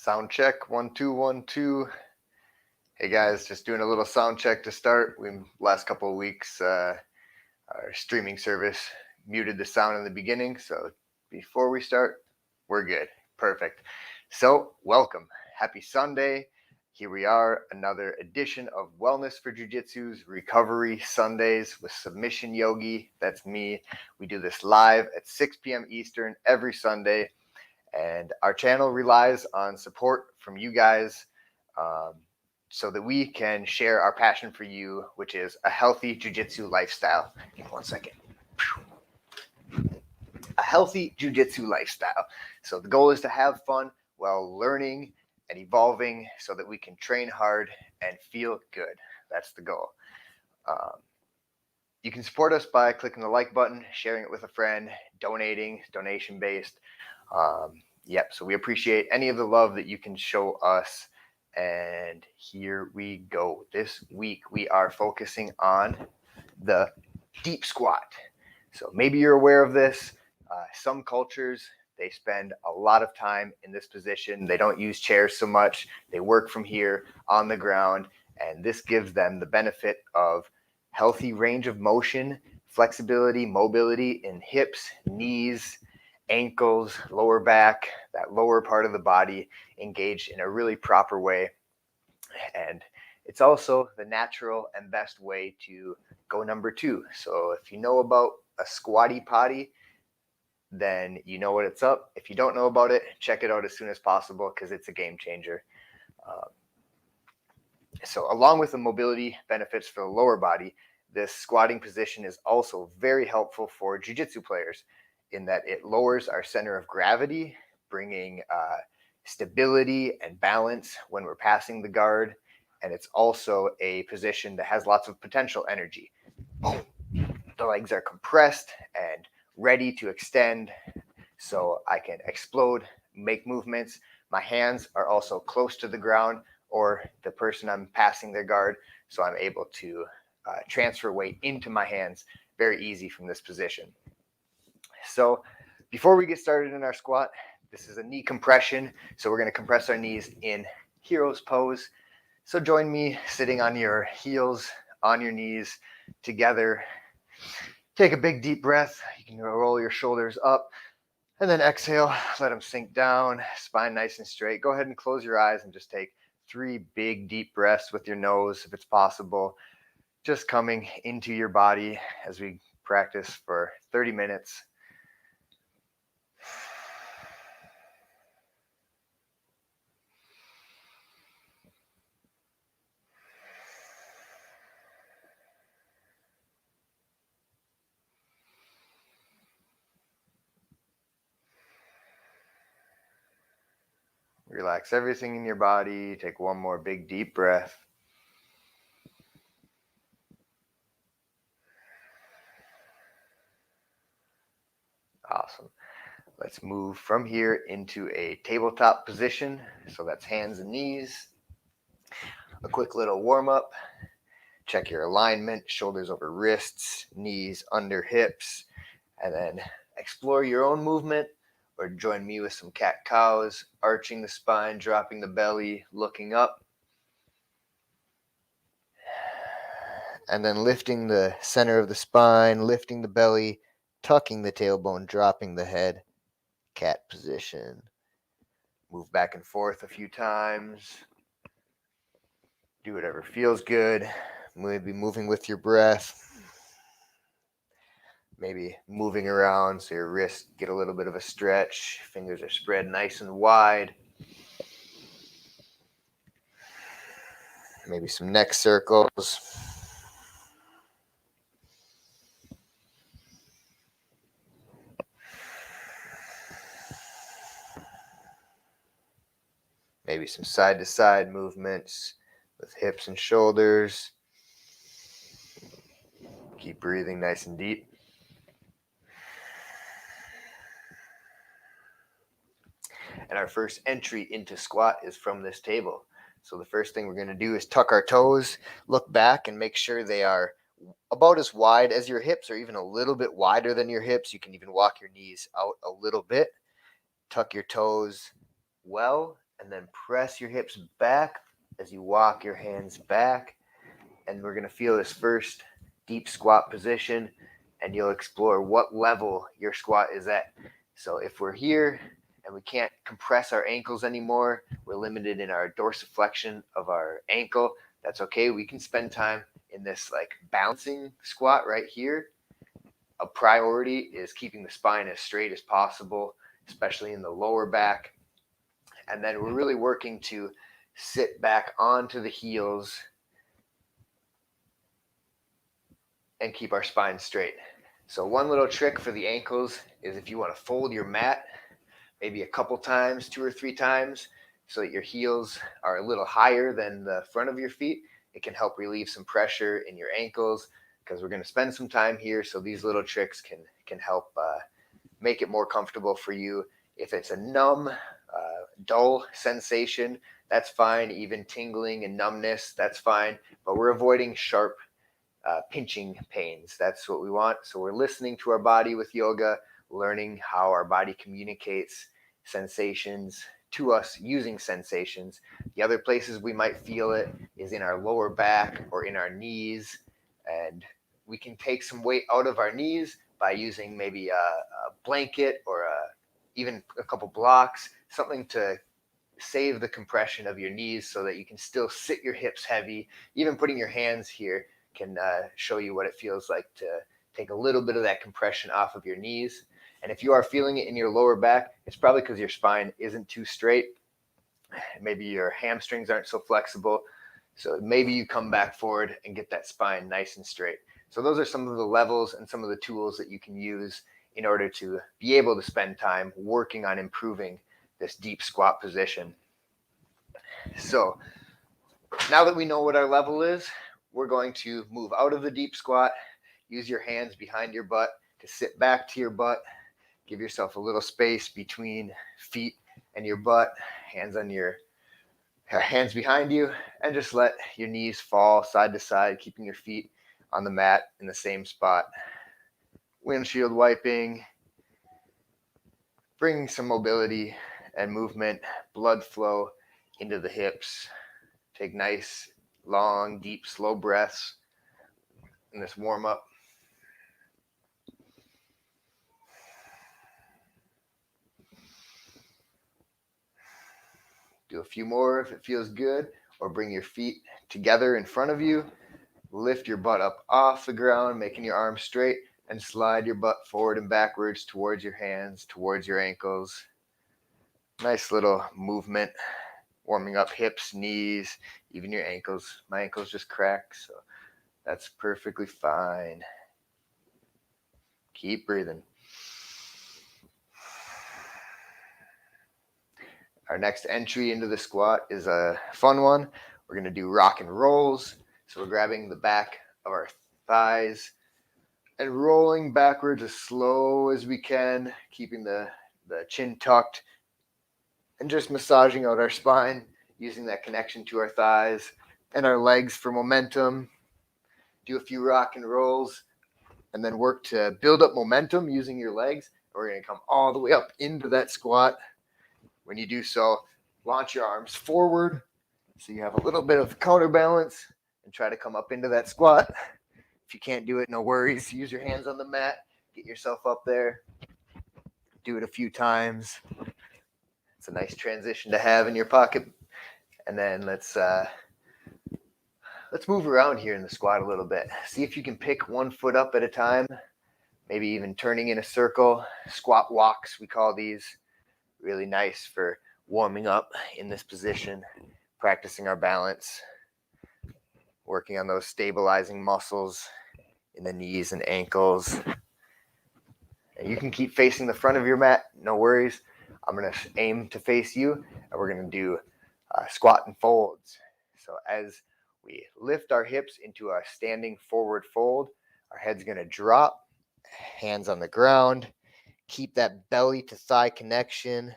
Sound check, 1 2 1 2. Hey guys, just doing a little sound check to start. Last couple of weeks, our streaming service muted the sound in the beginning, so before we start, we're good. Perfect. So, welcome. Happy Sunday. Here we are, another edition of Wellness for Jiu-Jitsu's Recovery Sundays with Submission Yogi. That's me. We do this live at 6 p.m. Eastern every Sunday. And our channel relies on support from you guys so that we can share our passion for you, which is a healthy jiu-jitsu lifestyle. Give me 1 second. A healthy jiu-jitsu lifestyle. So the goal is to have fun while learning and evolving so that we can train hard and feel good. That's the goal. You can support us by clicking the like button, sharing it with a friend, donating, donation-based. So we appreciate any of the love that you can show us. And here we go. This week we are focusing on the deep squat. So maybe you're aware of this. Some cultures, they spend a lot of time in this position. They don't use chairs so much. They work from here on the ground. And this gives them the benefit of healthy range of motion, flexibility, mobility in hips, knees, ankles, lower back, that lower part of the body engaged in a really proper way. And it's also the natural and best way to go number 2. So if you know about a squatty potty, then you know what it's up. If you don't know about it, check it out as soon as possible because it's a game changer. So along with the mobility benefits for the lower body, this squatting position is also very helpful for jiu-jitsu players in that it lowers our center of gravity, bringing stability and balance when we're passing the guard. And it's also a position that has lots of potential energy. Boom. The legs are compressed and ready to extend so I can explode, make movements. My hands are also close to the ground or the person I'm passing their guard, so I'm able to transfer weight into my hands very easy from this position. So before we get started in our squat, this is a knee compression. So we're going to compress our knees in hero's pose. So join me sitting on your heels, on your knees together. Take a big deep breath. You can roll your shoulders up and then exhale. Let them sink down, spine nice and straight. Go ahead and close your eyes and just take 3 big deep breaths with your nose if it's possible. Just coming into your body as we practice for 30 minutes. Relax everything in your body. Take 1 more big deep breath. Awesome. Let's move from here into a tabletop position. So that's hands and knees. A quick little warm up. Check your alignment, shoulders over wrists, knees under hips, and then explore your own movement or join me with some cat-cows, arching the spine, dropping the belly, looking up. And then lifting the center of the spine, lifting the belly, tucking the tailbone, dropping the head, cat position. Move back and forth a few times. Do whatever feels good. Maybe moving with your breath. Maybe moving around so your wrists get a little bit of a stretch. Fingers are spread nice and wide. Maybe some neck circles. Maybe some side-to-side movements with hips and shoulders. Keep breathing nice and deep. And our first entry into squat is from this table. So the first thing we're going to do is tuck our toes, look back and make sure they are about as wide as your hips or even a little bit wider than your hips. You can even walk your knees out a little bit. Tuck your toes well And then press your hips back as you walk your hands back. And we're going to feel this first deep squat position, and you'll explore what level your squat is at. So if we're here and we can't compress our ankles anymore, we're limited in our dorsiflexion of our ankle, that's okay. We can spend time in this like balancing squat right here. A priority is keeping the spine as straight as possible, especially in the lower back. And then we're really working to sit back onto the heels and keep our spine straight. So one little trick for the ankles is if you want to fold your mat maybe a couple times, 2 or 3 times, so that your heels are a little higher than the front of your feet, it can help relieve some pressure in your ankles, because we're going to spend some time here. So these little tricks can help make it more comfortable for you. If it's a numb, dull sensation, that's fine. Even tingling and numbness, that's fine. But we're avoiding sharp pinching pains. That's what we want. So we're listening to our body with yoga, learning how our body communicates sensations to us using sensations. The other places we might feel it is in our lower back or in our knees. And we can take some weight out of our knees by using maybe a blanket or even a couple blocks, something to save the compression of your knees so that you can still sit your hips heavy. Even putting your hands here can show you what it feels like to take a little bit of that compression off of your knees. And if you are feeling it in your lower back, it's probably because your spine isn't too straight. Maybe your hamstrings aren't so flexible. So maybe you come back forward and get that spine nice and straight. So those are some of the levels and some of the tools that you can use in order to be able to spend time working on improving this deep squat position. So now that we know what our level is, we're going to move out of the deep squat. Use your hands behind your butt to sit back to your butt. Give yourself a little space between feet and your butt. Hands behind you, and just let your knees fall side to side, keeping your feet on the mat in the same spot. Windshield wiping, bringing some mobility and movement, blood flow into the hips. Take nice, long, deep, slow breaths in this warm up. Do a few more if it feels good, or bring your feet together in front of you. Lift your butt up off the ground, making your arms straight, and slide your butt forward and backwards towards your hands, towards your ankles. Nice little movement, warming up hips, knees, even your ankles. My ankles just cracked, so that's perfectly fine. Keep breathing. Our next entry into the squat is a fun one. We're going to do rock and rolls. So we're grabbing the back of our thighs and rolling backwards as slow as we can, keeping the chin tucked, and just massaging out our spine, using that connection to our thighs and our legs for momentum. Do a few rock and rolls, and then work to build up momentum using your legs. We're going to come all the way up into that squat. When you do so, launch your arms forward so you have a little bit of counterbalance, and try to come up into that squat. If you can't do it, no worries. Use your hands on the mat. Get yourself up there. Do it a few times. It's a nice transition to have in your pocket. And then let's move around here in the squat a little bit. See if you can pick one foot up at a time, maybe even turning in a circle. Squat walks, we call these. Really nice for warming up in this position, practicing our balance, working on those stabilizing muscles in the knees and ankles. And you can keep facing the front of your mat, no worries. I'm going to aim to face you, and we're going to do squat and folds. So as we lift our hips into a standing forward fold, our head's going to drop, hands on the ground. Keep that belly to thigh connection.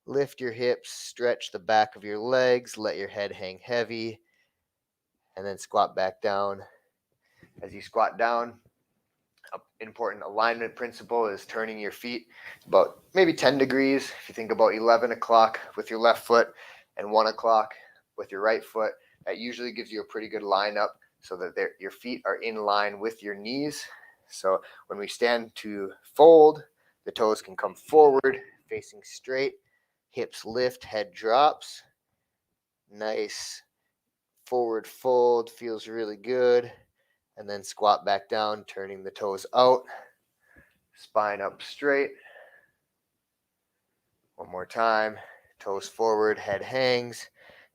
Lift your hips, stretch the back of your legs, let your head hang heavy, and then squat back down. As you squat down, An important alignment principle is turning your feet about maybe 10 degrees. If you think about 11 o'clock with your left foot and 1 o'clock with your right foot, that usually gives you a pretty good line up so that your feet are in line with your knees. So when we stand to fold, the toes can come forward, facing straight, hips lift, head drops. Nice forward fold, feels really good. And then squat back down, turning the toes out, spine up straight. One more time, toes forward, head hangs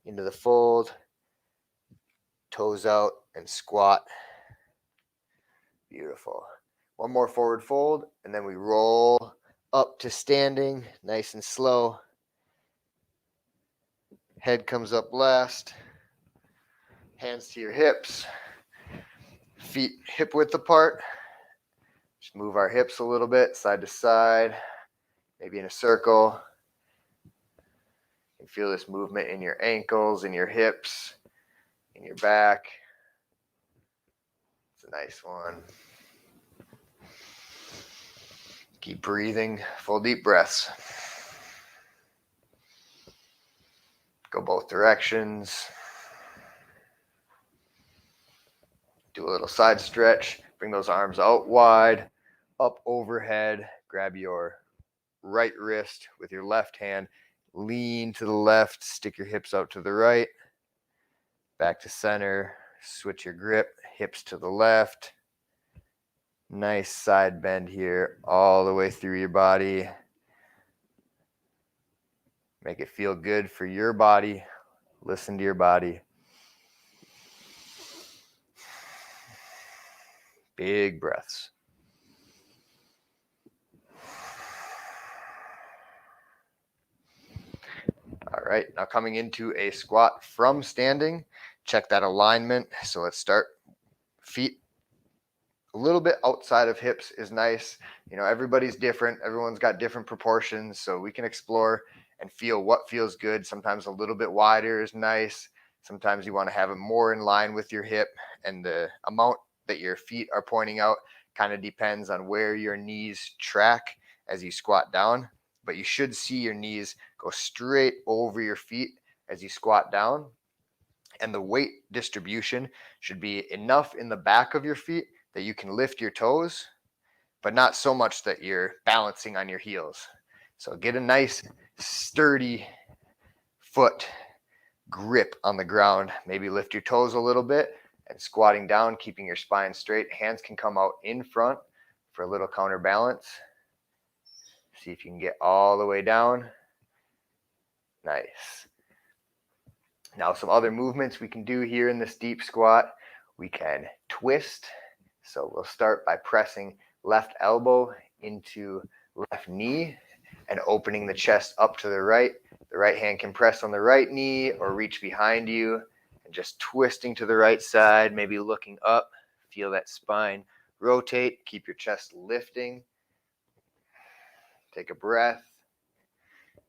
into the fold, toes out, and squat. Beautiful. One more forward fold, and then we roll up to standing, nice and slow. Head comes up last, hands to your hips, feet hip width apart. Just move our hips a little bit, side to side, maybe in a circle. You can feel this movement in your ankles, in your hips, in your back. It's a nice one. Keep breathing, full deep breaths. Go both directions. Do a little side stretch. Bring those arms out wide, up overhead. Grab your right wrist with your left hand. Lean to the left. Stick your hips out to the right. Back to center. Switch your grip. Hips to the left. Nice side bend here all the way through your body. Make it feel good for your body. Listen to your body. Big breaths. All right, now coming into a squat from standing. Check that alignment. So let's start. Feet a little bit outside of hips is nice. You know, everybody's different. Everyone's got different proportions. So we can explore and feel what feels good. Sometimes a little bit wider is nice. Sometimes you want to have it more in line with your hip, and the amount that your feet are pointing out kind of depends on where your knees track as you squat down. But you should see your knees go straight over your feet as you squat down. And the weight distribution should be enough in the back of your feet that you can lift your toes, but not so much that you're balancing on your heels. So get a nice sturdy foot grip on the ground. Maybe lift your toes a little bit, and squatting down, keeping your spine straight. Hands can come out in front for a little counterbalance. See if you can get all the way down. Nice. Now some other movements we can do here in this deep squat. We can twist. So we'll start by pressing left elbow into left knee and opening the chest up to the right. The right hand can press on the right knee or reach behind you, and just twisting to the right side, maybe looking up. Feel that spine rotate. Keep your chest lifting. Take a breath.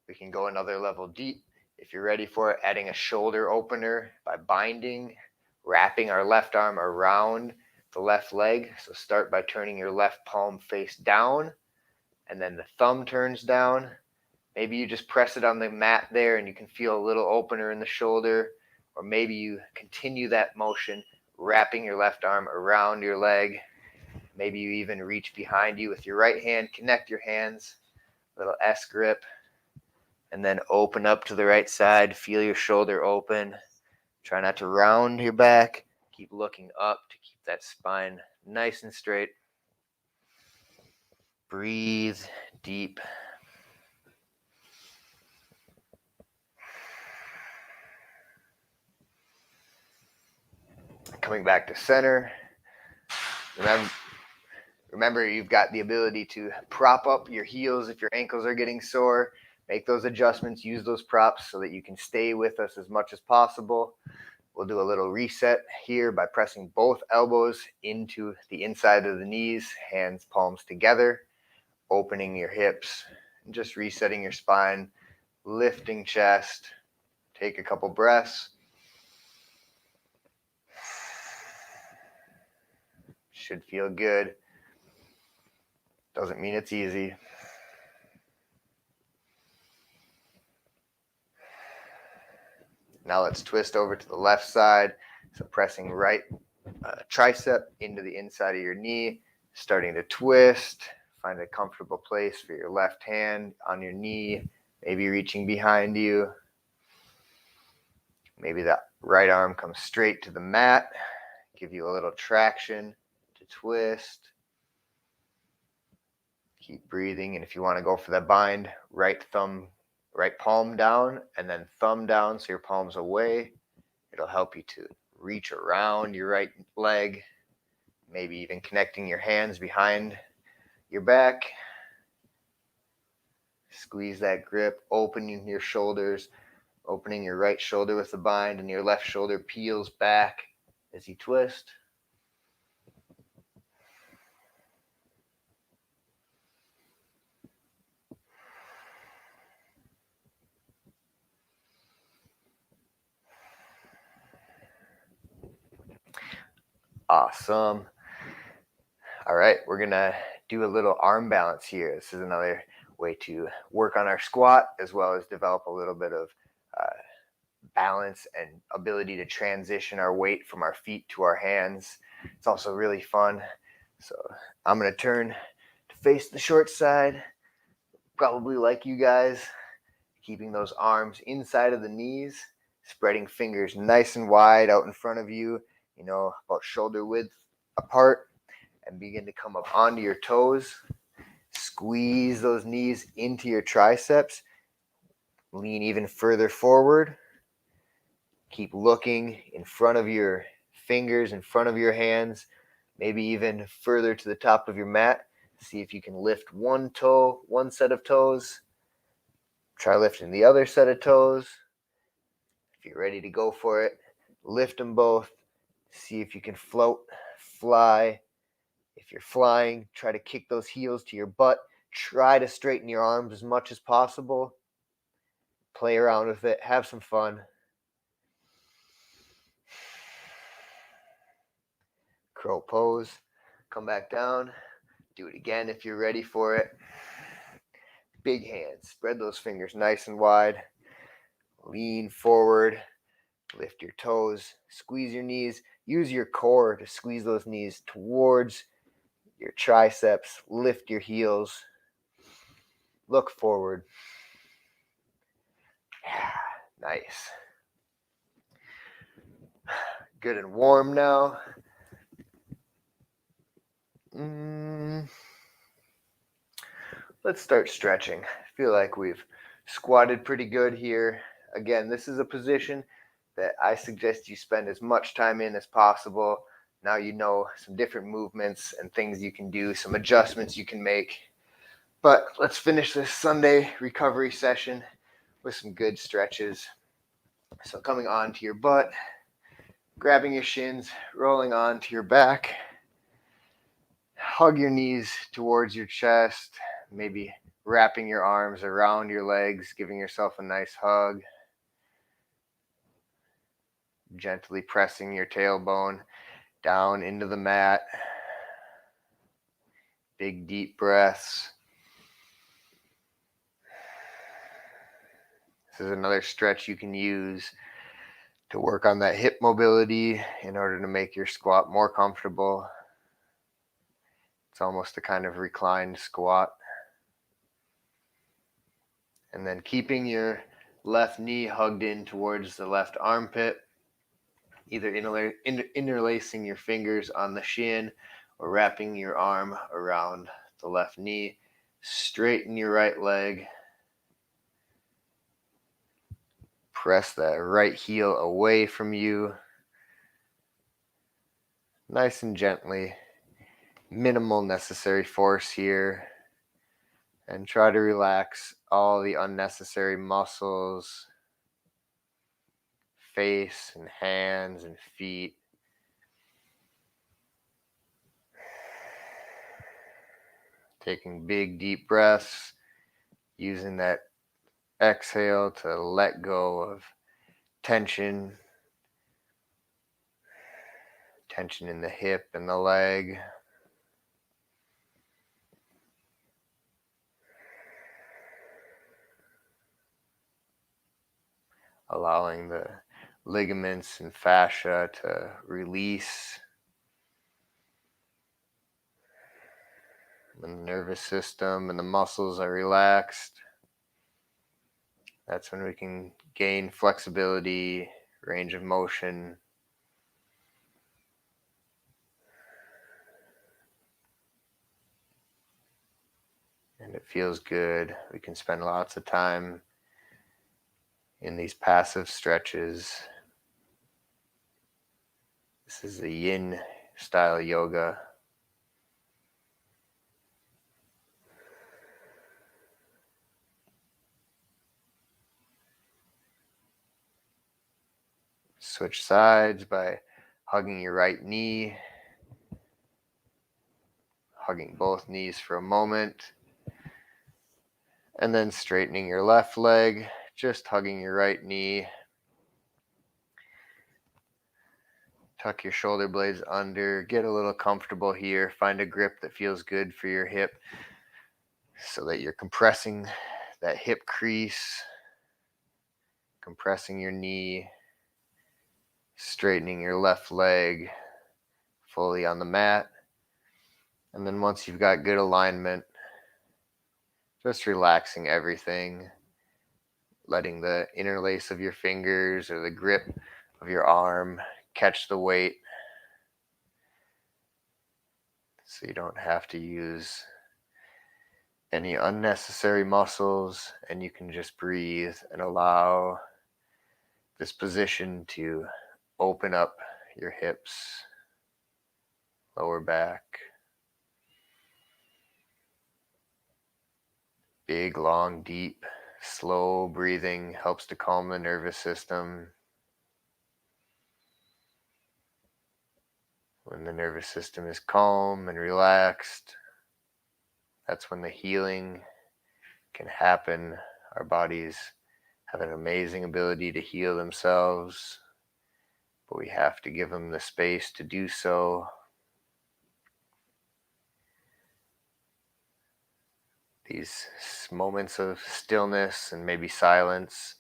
We can go another level deep. If you're ready for it, adding a shoulder opener by binding, wrapping our left arm around the left leg. So start by turning your left palm face down, and then the thumb turns down. Maybe you just press it on the mat there and you can feel a little opener in the shoulder, or maybe you continue that motion, wrapping your left arm around your leg. Maybe you even reach behind you with your right hand, connect your hands, little S grip, and then open up to the right side. Feel your shoulder open. Try not to round your back. Keep looking up to keep that spine nice and straight. Breathe deep. Coming back to center. Remember, you've got the ability to prop up your heels if your ankles are getting sore. Make those adjustments, use those props so that you can stay with us as much as possible. We'll do a little reset here by pressing both elbows into the inside of the knees, hands, palms together, opening your hips, and just resetting your spine, lifting chest. Take a couple breaths. Should feel good. Doesn't mean it's easy. Now let's twist over to the left side. So pressing right tricep into the inside of your knee, starting to twist. Find a comfortable place for your left hand on your knee, maybe reaching behind you. Maybe that right arm comes straight to the mat. Give you a little traction to twist. Keep breathing, and if you want to go for that bind, right palm down, and then thumb down so your palm's away. It'll help you to reach around your right leg, maybe even connecting your hands behind your back. Squeeze that grip, opening your shoulders, opening your right shoulder with the bind, and your left shoulder peels back as you twist. Awesome. All right, we're gonna do a little arm balance here. This is another way to work on our squat as well as develop a little bit of balance and ability to transition our weight from our feet to our hands. It's also really fun. So I'm gonna turn to face the short side, probably like you guys, keeping those arms inside of the knees, spreading fingers nice and wide out in front of you, about shoulder width apart, and begin to come up onto your toes. Squeeze those knees into your triceps. Lean even further forward. Keep looking in front of your fingers, in front of your hands, maybe even further to the top of your mat. See if you can lift one toe, one set of toes. Try lifting the other set of toes. If you're ready to go for it, lift them both. See if you can float, fly. If you're flying, try to kick those heels to your butt. Try to straighten your arms as much as possible. Play around with it. Have some fun. Crow pose. Come back down. Do it again if you're ready for it. Big hands. Spread those fingers nice and wide. Lean forward. Lift your toes. Squeeze your knees. Use your core to squeeze those knees towards your triceps. Lift your heels. Look forward. Nice. Good and warm now. Let's start stretching. I feel like we've squatted pretty good here. Again, this is a position that I suggest you spend as much time in as possible. Now you know some different movements and things you can do, some adjustments you can make. But let's finish this Sunday recovery session with some good stretches. So coming onto your butt, grabbing your shins, rolling onto your back. Hug your knees towards your chest, maybe wrapping your arms around your legs, giving yourself a nice hug. Gently pressing your tailbone down into the mat. Big deep breaths. This is another stretch you can use to work on that hip mobility in order to make your squat more comfortable. It's almost a kind of reclined squat. And then keeping your left knee hugged in towards the left armpit, either interlacing your fingers on the shin or wrapping your arm around the left knee. Straighten your right leg. Press that right heel away from you. Nice and gently. Minimal necessary force here. And try to relax all the unnecessary muscles, face and hands and feet. Taking big deep breaths, using that exhale to let go of tension in the hip and the leg. allowing the ligaments and fascia to release. When the nervous system and the muscles are relaxed, that's when we can gain flexibility, range of motion. And it feels good. We can spend lots of time in these passive stretches. This is the yin style yoga. Switch sides by hugging your right knee, hugging both knees for a moment, and then straightening your left leg, just hugging your right knee. Tuck your shoulder blades under, get a little comfortable here, find a grip that feels good for your hip so that you're compressing that hip crease, compressing your knee, straightening your left leg fully on the mat. And then once you've got good alignment, just relaxing everything, letting the interlace of your fingers or the grip of your arm catch the weight so you don't have to use any unnecessary muscles, and you can just breathe and allow this position to open up your hips, lower back. Big, long, deep, slow breathing helps to calm the nervous system. When the nervous system is calm and relaxed, that's when the healing can happen. Our bodies have an amazing ability to heal themselves, but we have to give them the space to do so. These moments of stillness and maybe silence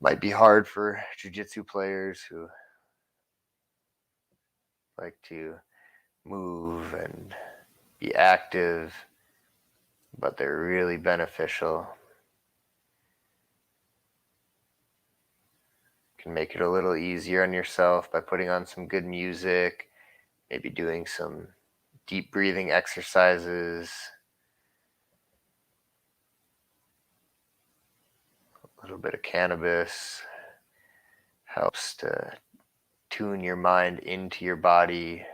might be hard for jiu-jitsu players who like to move and be active, but they're really beneficial. You can make it a little easier on yourself by putting on some good music, maybe doing some deep breathing exercises, a little bit of cannabis helps to tune your mind into your body.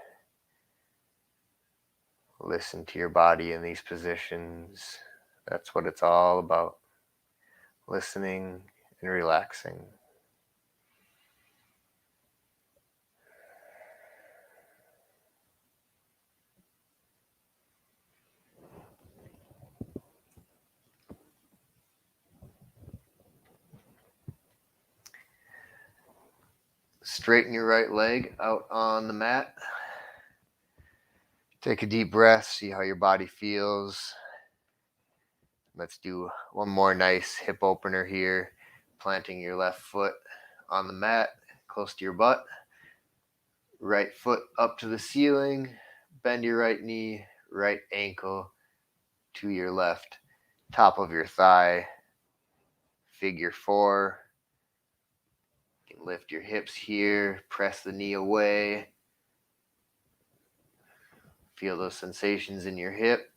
Listen to your body in these positions. That's what it's all about. Listening and relaxing. Straighten your right leg out on the mat. Take a deep breath, see how your body feels. Let's do one more nice hip opener here. Planting your left foot on the mat, close to your butt. Right foot up to the ceiling. Bend your right knee, right ankle to your left top of your thigh. Figure 4. You can lift your hips here, press the knee away. Feel those sensations in your hip.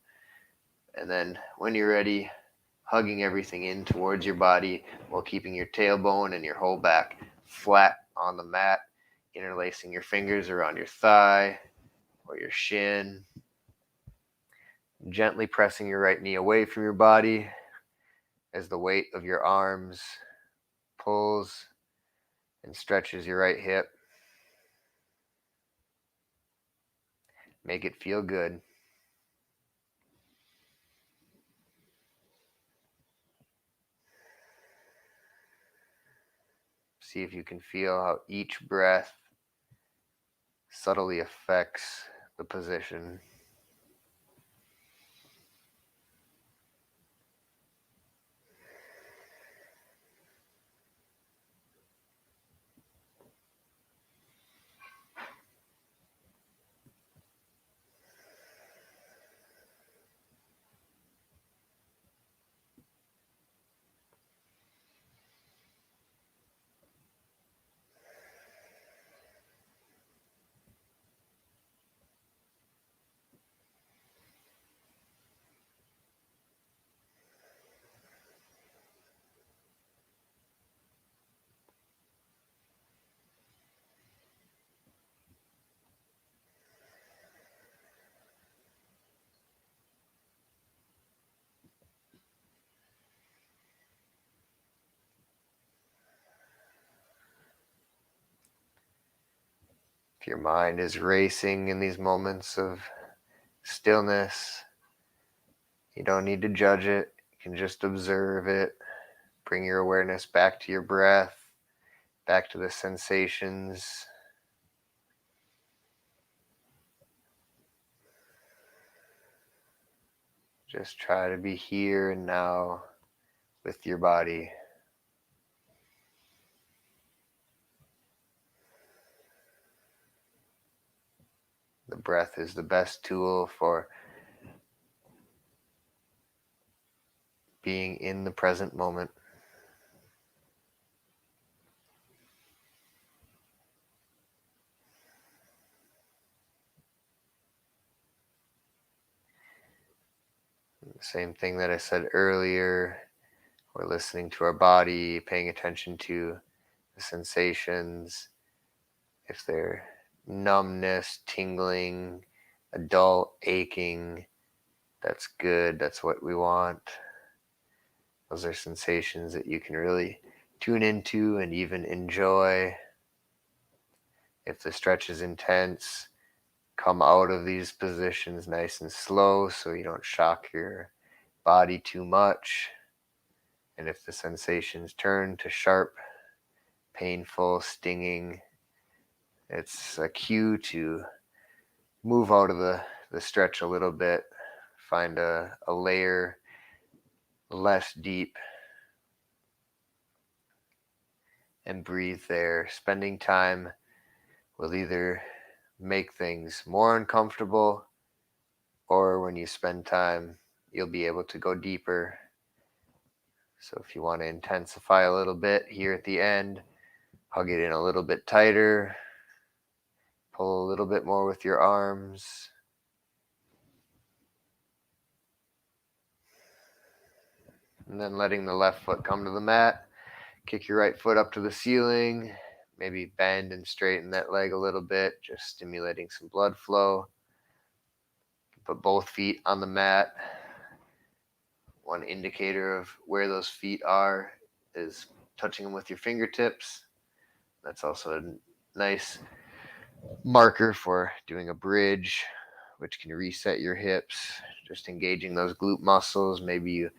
And then when you're ready, hugging everything in towards your body while keeping your tailbone and your whole back flat on the mat, interlacing your fingers around your thigh or your shin. Gently pressing your right knee away from your body as the weight of your arms pulls and stretches your right hip. Make it feel good. See if you can feel how each breath subtly affects the position. If your mind is racing in these moments of stillness, you don't need to judge it. You can just observe it. Bring your awareness back to your breath, back to the sensations. Just try to be here and now with your body. The breath is the best tool for being in the present moment. The same thing that I said earlier, we're listening to our body, paying attention to the sensations. If they're numbness, tingling, a dull aching, that's good. That's what we want. Those are sensations that you can really tune into and even enjoy. If the stretch is intense, come out of these positions nice and slow so you don't shock your body too much. And if the sensations turn to sharp, painful, stinging, it's a cue to move out of the stretch a little bit, find a layer less deep, and breathe there. Spending time will either make things more uncomfortable, or when you spend time, you'll be able to go deeper. So if you want to intensify a little bit here at the end, hug it in a little bit tighter, pull a little bit more with your arms. And then letting the left foot come to the mat, kick your right foot up to the ceiling, maybe bend and straighten that leg a little bit, just stimulating some blood flow. Put both feet on the mat. One indicator of where those feet are is touching them with your fingertips. That's also a nice marker for doing a bridge, which can reset your hips, just engaging those glute muscles. Maybe you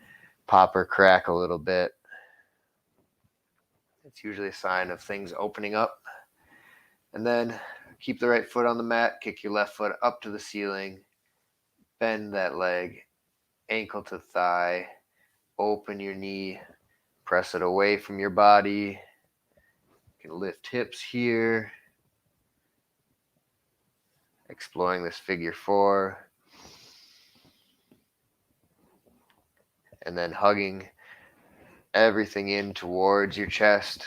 pop or crack a little bit. It's usually a sign of things opening up. And then keep the right foot on the mat, kick your left foot up to the ceiling, bend that leg, ankle to thigh, open your knee, press it away from your body. You can lift hips here, exploring this figure four. And then hugging everything in towards your chest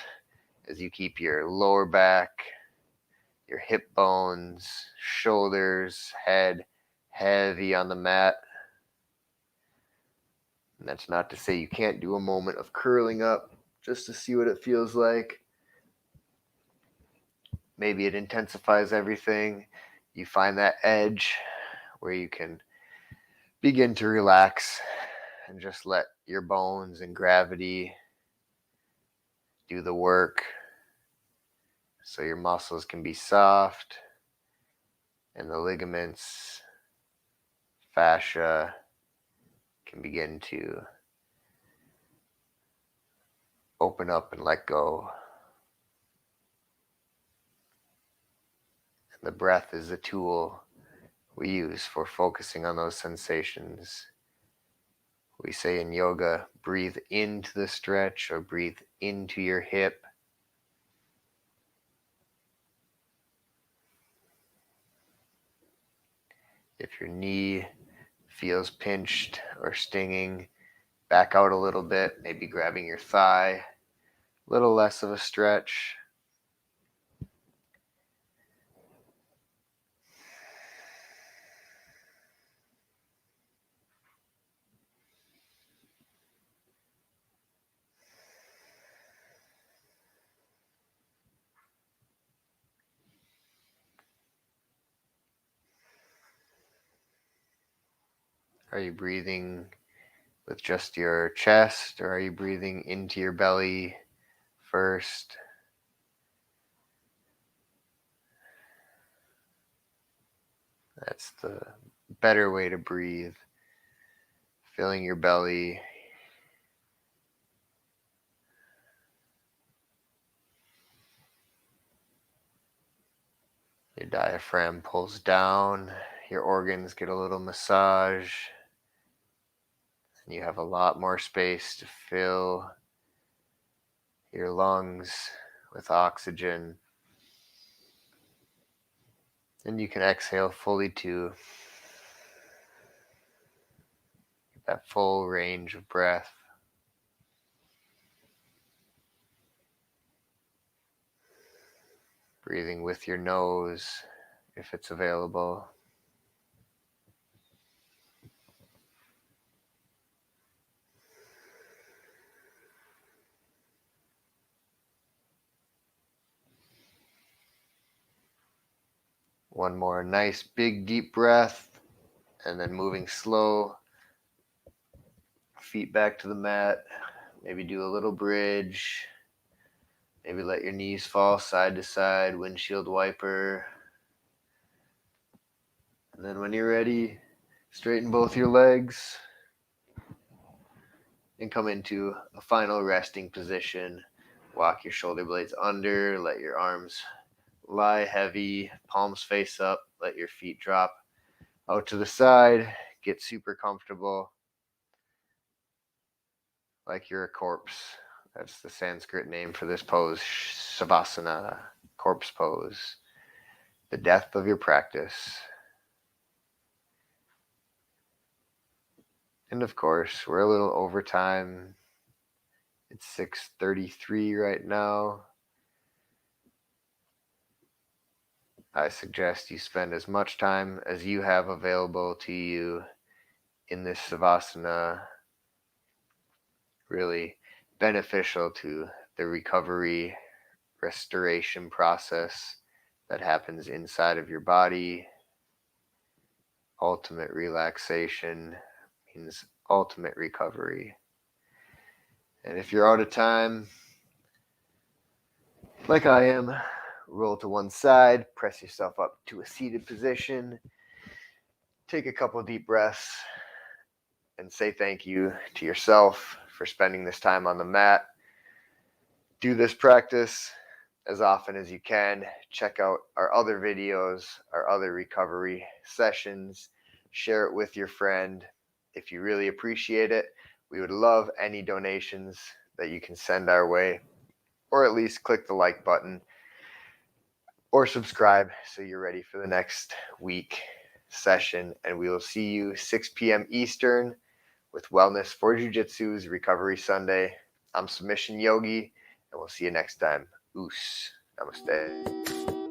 as you keep your lower back, your hip bones, shoulders, head heavy on the mat. And that's not to say you can't do a moment of curling up just to see what it feels like. Maybe it intensifies everything. You find that edge where you can begin to relax and just let your bones and gravity do the work so your muscles can be soft and the ligaments, fascia can begin to open up and let go. And the breath is a tool we use for focusing on those sensations. We say in yoga, breathe into the stretch or breathe into your hip. If your knee feels pinched or stinging, back out a little bit, maybe grabbing your thigh, a little less of a stretch. Are you breathing with just your chest, or are you breathing into your belly first? That's the better way to breathe. Filling your belly. Your diaphragm pulls down. Your organs get a little massage. And you have a lot more space to fill your lungs with oxygen. And you can exhale fully too. Get that full range of breath. Breathing with your nose if it's available. One more nice big deep breath, and then moving slow. Feet back to the mat. Maybe do a little bridge. Maybe let your knees fall side to side, windshield wiper. And then when you're ready, straighten both your legs and come into a final resting position. Walk your shoulder blades under, let your arms lie heavy, palms face up, let your feet drop out to the side. Get super comfortable, like you're a corpse. That's the Sanskrit name for this pose, Savasana, corpse pose. The death of your practice. And of course, we're a little over time. It's 6:33 right now. I suggest you spend as much time as you have available to you in this Savasana. Really beneficial to the recovery, restoration process that happens inside of your body. Ultimate relaxation means ultimate recovery. And if you're out of time, like I am, roll to one side, press yourself up to a seated position, take a couple deep breaths, and say thank you to yourself for spending this time on the mat. Do this practice as often as you can. Check out our other videos, our other recovery sessions. Share it with your friend. If you really appreciate it, we would love any donations that you can send our way, or at least click the like button or subscribe so you're ready for the next week session. And we will see you 6 p.m. Eastern with Wellness for Jiu-Jitsu's Recovery Sunday. I'm Submission Yogi, and we'll see you next time. Oos. Namaste.